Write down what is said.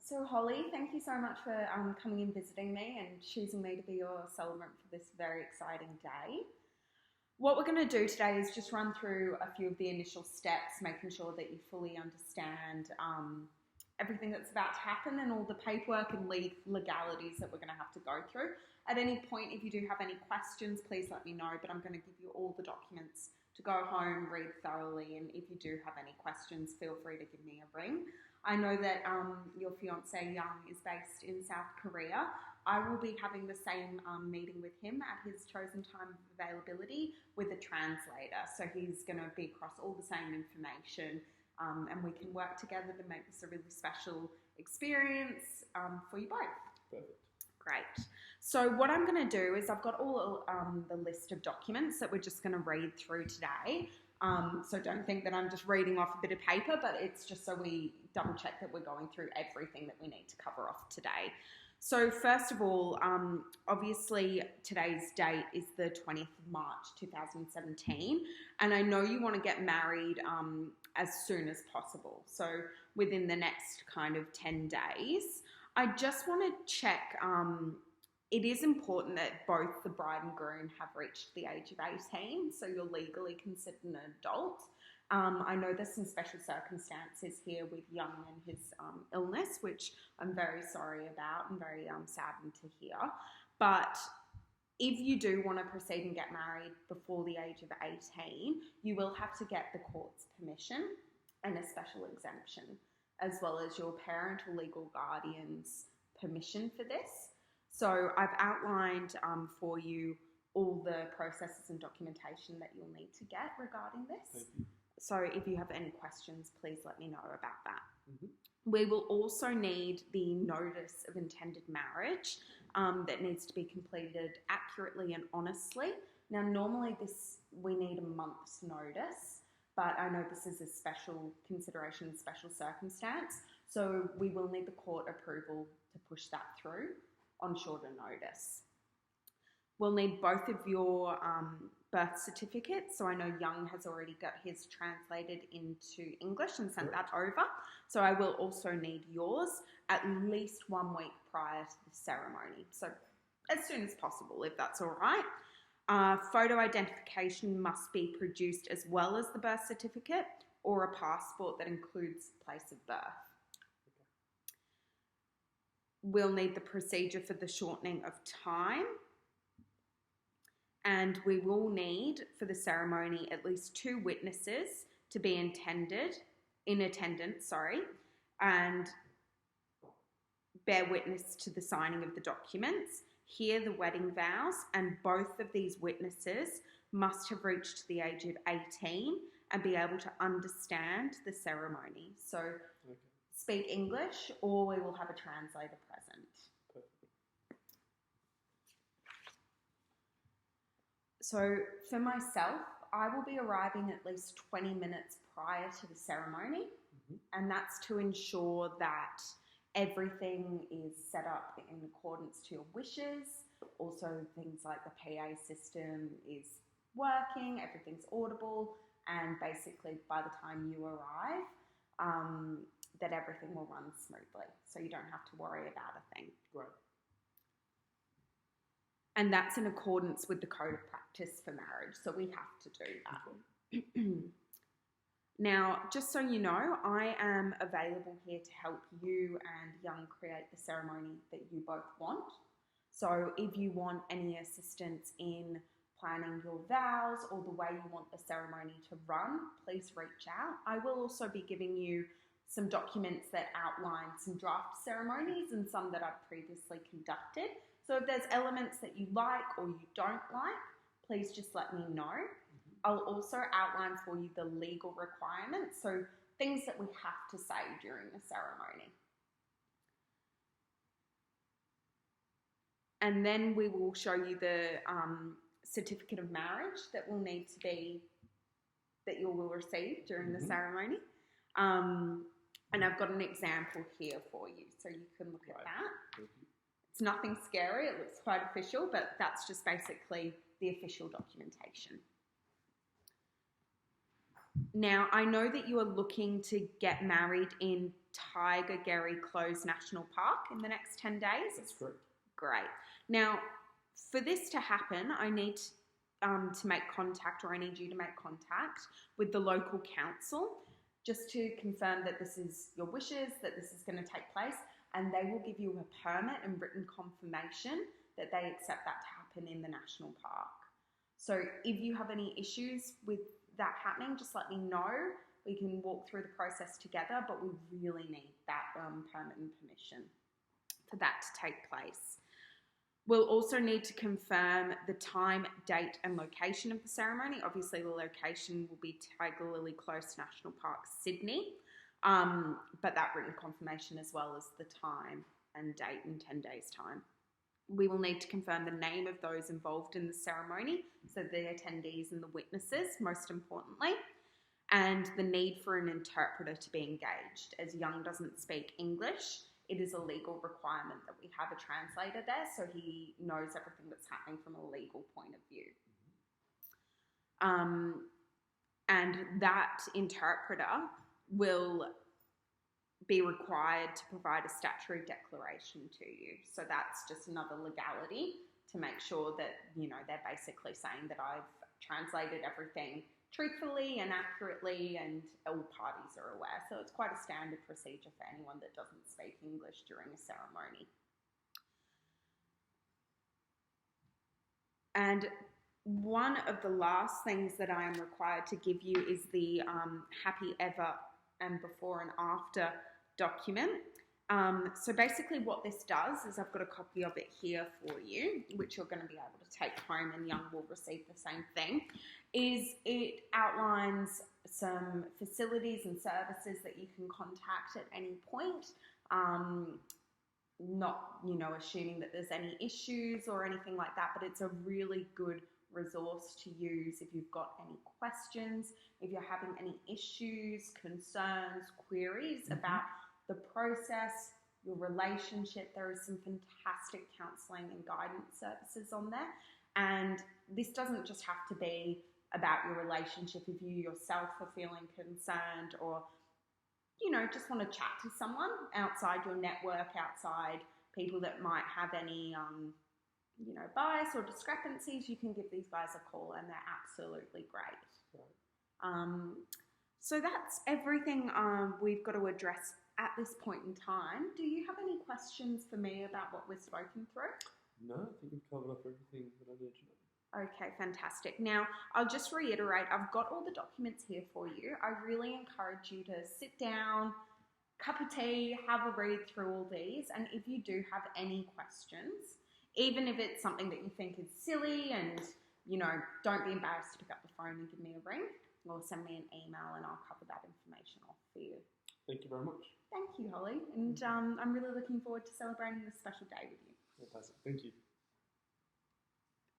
So Holly, thank you so much for coming and visiting me and choosing me to be your celebrant for this very exciting day. What we're going to do today is just run through a few of the initial steps, making sure that you fully understand everything that's about to happen and all the paperwork and legalities that we're going to have to go through. At any point, if you do have any questions, please let me know, but I'm going to give you all the documents to go home, read thoroughly, and if you do have any questions, feel free to give me a ring. I know that your fiance Jaeng is based in South Korea. I will be having the same meeting with him at his chosen time of availability with a translator. So he's going to be across all the same information and we can work together to make this a really special experience for you both. Perfect. Great. So what I'm going to do is I've got all the list of documents that we're just going to read through today. So don't think that I'm just reading off a bit of paper, but it's just so we double check that we're going through everything that we need to cover off today. So first of all, obviously today's date is the 20th of March 2017, and I know you want to get married as soon as possible, so within the next kind of 10 days. I just want to check, it is important that both the bride and groom have reached the age of 18, so you're legally considered an adult. I know there's some special circumstances here with Jaeng and his illness, which I'm very sorry about and very saddened to hear. But if you do want to proceed and get married before the age of 18, you will have to get the court's permission and a special exemption, as well as your parent or legal guardian's permission for this. So I've outlined for you all the processes and documentation that you'll need to get regarding this. So if you have any questions, please let me know about that. We will also need the notice of intended marriage that needs to be completed accurately and honestly. Now, normally we need a month's notice, but I know this is a special consideration, special circumstance, so we will need the court approval to push that through on shorter notice. We'll need both of your birth certificates. So I know Jaeng has already got his translated into English and sent that over. So I will also need yours at least 1 week prior to the ceremony. So as soon as possible, if that's all right. Photo identification must be produced as well as the birth certificate or a passport that includes place of birth. We'll need the procedure for the shortening of time. And we will need, for the ceremony, at least 2 witnesses to be in attendance, and bear witness to the signing of the documents, hear the wedding vows, and both of these witnesses must have reached the age of 18 and be able to understand the ceremony. So speak English, or we will have a translator present. So for myself, I will be arriving at least 20 minutes prior to the ceremony, and that's to ensure that everything is set up in accordance to your wishes. Also, things like the PA system is working, everything's audible, and basically by the time you arrive, that everything will run smoothly, so you don't have to worry about a thing. Right. And that's in accordance with the code of practice for marriage, so we have to do that. Okay. Now, just so you know, I am available here to help you and Jaeng create the ceremony that you both want. So if you want any assistance in planning your vows or the way you want the ceremony to run, please reach out. I will also be giving you some documents that outline some draft ceremonies and some that I've previously conducted. So if there's elements that you like or you don't like, please just let me know. I'll also outline for you the legal requirements, so things that we have to say during the ceremony. And then we will show you the certificate of marriage that will need to be, that you will receive during the ceremony. And I've got an example here for you, so you can look at that. It's nothing scary, it looks quite official, but that's just basically the official documentation. Now, I know that you are looking to get married in Tiger-Gary Close National Park in the next 10 days. That's correct. Great. Now, for this to happen, I need to make contact, or I need you to make contact with the local council just to confirm that this is your wishes, that this is going to take place, and they will give you a permit and written confirmation that they accept that to happen in the national park. So if you have any issues with that happening, just let me know. We can walk through the process together, but we really need that permit and permission for that to take place. We'll also need to confirm the time, date and location of the ceremony. Obviously, the location will be Tiger Lily Close National Park, Sydney, but that written confirmation as well as the time and date in 10 days' time. We will need to confirm the name of those involved in the ceremony, so the attendees and the witnesses, most importantly, and the need for an interpreter to be engaged. As Jaeng doesn't speak English, it is a legal requirement that we have a translator there so he knows everything that's happening from a legal point of view. And that interpreter will be required to provide a statutory declaration to you. So that's just another legality to make sure that, you know, they're basically saying that I've translated everything truthfully and accurately and all parties are aware. So it's quite a standard procedure for anyone that doesn't speak English during a ceremony. And one of the last things that I am required to give you is the happy ever and before and after document. So basically what this does is, I've got a copy of it here for you, which you're going to be able to take home, and Jaeng will receive the same thing, is it outlines some facilities and services that you can contact at any point, not, you know, assuming that there's any issues or anything like that, but it's a really good resource to use if you've got any questions, if you're having any issues, concerns, queries about the process, your relationship. There is some fantastic counselling and guidance services on there. And this doesn't just have to be about your relationship. If you yourself are feeling concerned, or, you know, just want to chat to someone outside your network, outside people that might have any, you know, bias or discrepancies, you can give these guys a call and they're absolutely great. So that's everything we've got to address at this point in time. Do you have any questions for me about what we've spoken through? No, I think we've covered up everything that I need to know. Okay, fantastic. Now, I'll just reiterate, I've got all the documents here for you. I really encourage you to sit down, cup of tea, have a read through all these, and if you do have any questions, even if it's something that you think is silly and, you know, don't be embarrassed to pick up the phone and give me a ring, or send me an email and I'll cover that information off for you. Thank you very much. Thank you, Holly. And I'm really looking forward to celebrating this special day with you. Fantastic. Thank you.